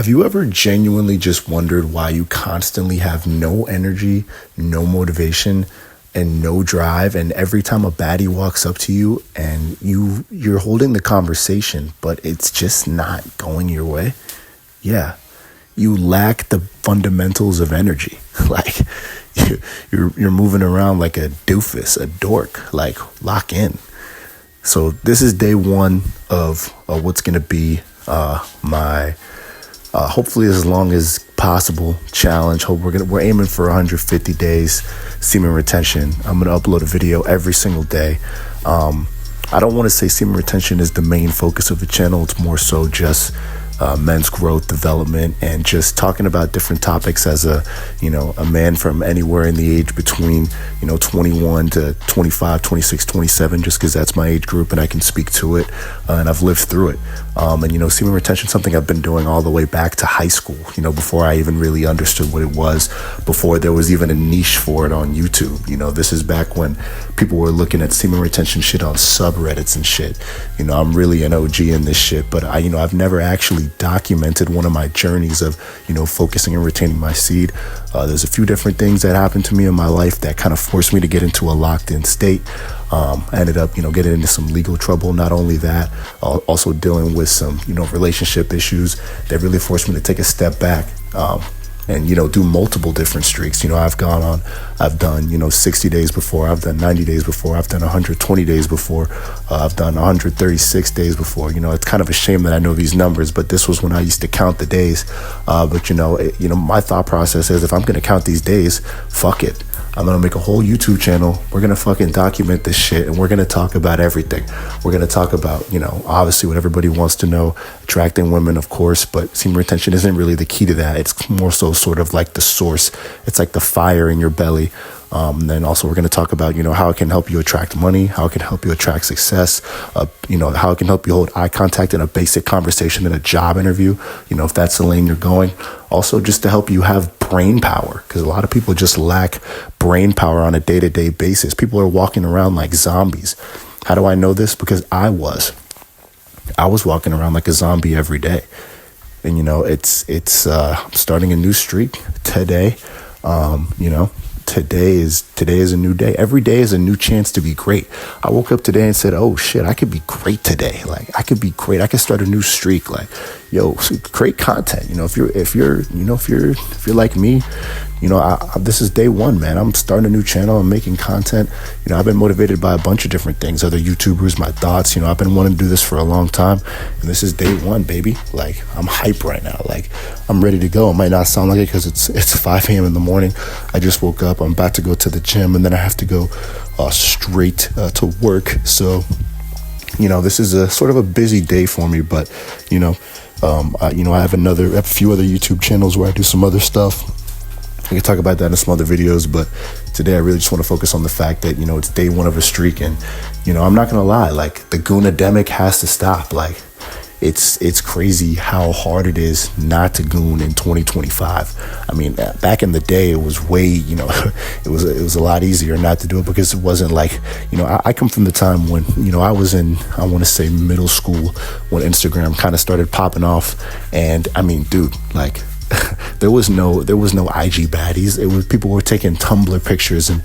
Have you ever genuinely just wondered why you constantly have no energy, no motivation, and no drive, and every time a baddie walks up to you and you're holding the conversation, but it's just not going your way? Yeah. You lack the fundamentals of energy. Like you're moving around like a doofus, a dork. Like, lock in. So this is day one of what's going to be my hopefully as long as possible challenge. We're aiming for 150 days semen retention. I'm gonna upload a video every single day. I don't want to say semen retention is the main focus of the channel. It's more so just men's growth, development, and just talking about different topics as a man from anywhere in the age between 21 to 25, 26, 27, just because that's my age group and I can speak to it and I've lived through it. And semen retention is something I've been doing all the way back to high school, before I even really understood what it was, before there was even a niche for it on YouTube. This is back when people were looking at semen retention shit on subreddits and shit. I'm really an OG in this shit, but I've never actually documented one of my journeys of focusing and retaining my seed. There's a few different things that happened to me in my life that kind of forced me to get into a locked-in state. I ended up getting into some legal trouble. Not only that, also dealing with some relationship issues that really forced me to take a step back and do multiple different streaks. I've done 60 days before, I've done 90 days before, I've done 120 days before, I've done 136 days before. It's kind of a shame that I know these numbers, but this was when I used to count the days. But my thought process is, if I'm going to count these days, fuck it. I'm going to make a whole YouTube channel. We're going to fucking document this shit, and we're going to talk about everything. We're going to talk about, obviously what everybody wants to know, attracting women, of course, but semen retention isn't really the key to that. It's more so sort of like the source. It's like the fire in your belly. Then also we're going to talk about, how it can help you attract money, how it can help you attract success, how it can help you hold eye contact in a basic conversation in a job interview, if that's the lane you're going. Also just to help you have brain power, because a lot of people just lack brain power on a day-to-day basis. People are walking around like zombies. How do I know this? Because I was walking around like a zombie every day. And, it's starting a new streak today. Today is a new day. Every day is a new chance to be great. I woke up today and said, oh shit, I could be great today. Like, I could be great. I could start a new streak. Like, great content. If you're like me, this is day one, man. I'm starting a new channel. I'm making content. I've been motivated by a bunch of different things, other YouTubers, my thoughts. I've been wanting to do this for a long time, and this is day one, baby. Like, I'm hype right now. Like, I'm ready to go. It might not sound like it because it's 5 a.m. in the morning. I just woke up. I'm about to go to the gym, and then I have to go straight to work. So, this is a sort of a busy day for me, but I have a few other YouTube channels where I do some other stuff. I can talk about that in some other videos, but today I really just want to focus on the fact that, it's day one of a streak, and, I'm not going to lie, like, the goonademic has to stop. Like, it's crazy how hard it is not to goon in 2025. I mean, back in the day, it was way, it was a lot easier not to do it, because it wasn't like, I come from the time when, I was in, I want to say middle school, when Instagram kind of started popping off. And I mean, dude, like, there was no IG baddies. It was, people were taking Tumblr pictures and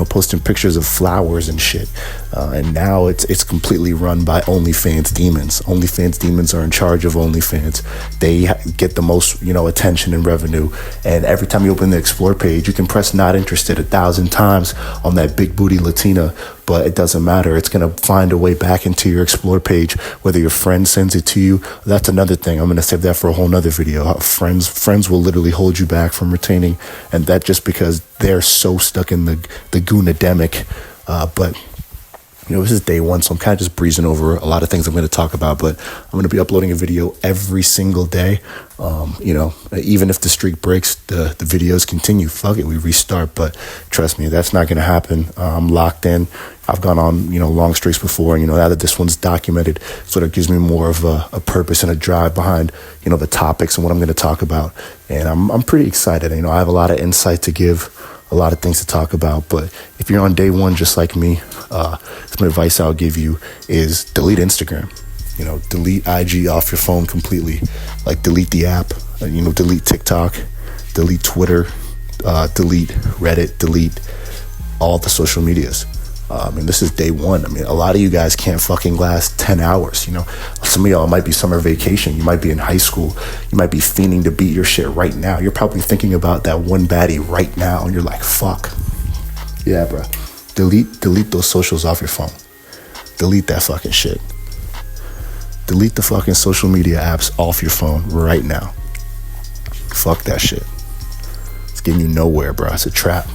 posting pictures of flowers and shit. And now it's completely run by OnlyFans demons. OnlyFans demons are in charge of OnlyFans. They get the most, attention and revenue. And every time you open the Explore page, you can press not interested 1,000 times on that big booty Latina, but it doesn't matter. It's going to find a way back into your Explore page, whether your friend sends it to you. That's another thing. I'm going to save that for a whole nother video. How friends will literally hold you back from retaining, and that just because they're so stuck in the goonademic. But this is day one, so I'm kind of just breezing over a lot of things I'm going to talk about, but I'm going to be uploading a video every single day. Even if the streak breaks, the videos continue. Fuck it, we restart. But trust me, that's not going to happen. I'm locked in. I've gone on, long streaks before, and, now that this one's documented, sort of gives me more of a purpose and a drive behind, the topics and what I'm going to talk about. And I'm pretty excited. I have a lot of insight to give, a lot of things to talk about. But if you're on day one, just like me, some advice I'll give you is delete Instagram. delete IG off your phone completely. Like, delete the app, delete TikTok, delete Twitter, delete Reddit, delete all the social medias. And this is day one. I mean, a lot of you guys can't fucking last 10 hours. Some of y'all might be summer vacation. You might be in high school. You might be fiending to beat your shit right now. You're probably thinking about that one baddie right now, and you're like, fuck. Yeah, bro. Delete those socials off your phone. Delete that fucking shit. Delete the fucking social media apps off your phone right now. Fuck that shit. It's getting you nowhere, bro. It's a trap.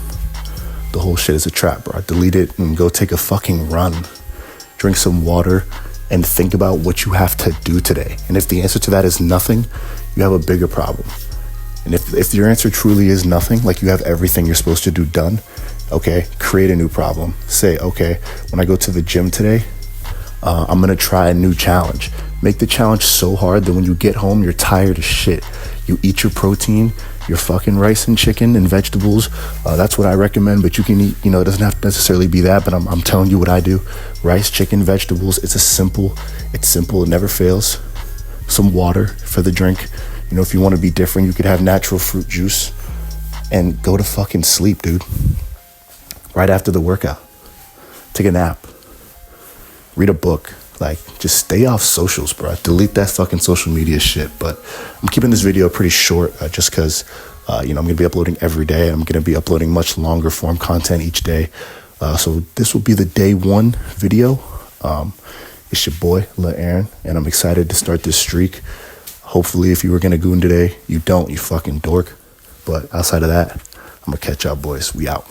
The whole shit is a trap, bro. Delete it and go take a fucking run. Drink some water and think about what you have to do today. And if the answer to that is nothing, you have a bigger problem. And if your answer truly is nothing, like you have everything you're supposed to do done, okay, create a new problem. Say, okay, when I go to the gym today, I'm going to try a new challenge. Make the challenge so hard that when you get home, you're tired as shit. You eat your protein, your fucking rice and chicken and vegetables. That's what I recommend, but you can eat, it doesn't have to necessarily be that, but I'm telling you what I do. Rice, chicken, vegetables. It's simple. It never fails. Some water for the drink. If you want to be different, you could have natural fruit juice and go to fucking sleep, dude. Right after the workout. Take a nap. Read a book. Like, just stay off socials, bro. Delete that fucking social media shit. But I'm keeping this video pretty short just because, I'm going to be uploading every day. I'm going to be uploading much longer form content each day. So this will be the day one video. It's your boy, Lil Aaron, and I'm excited to start this streak. Hopefully, if you were going to goon today, you don't, you fucking dork. But outside of that, I'm going to catch y'all, boys. We out.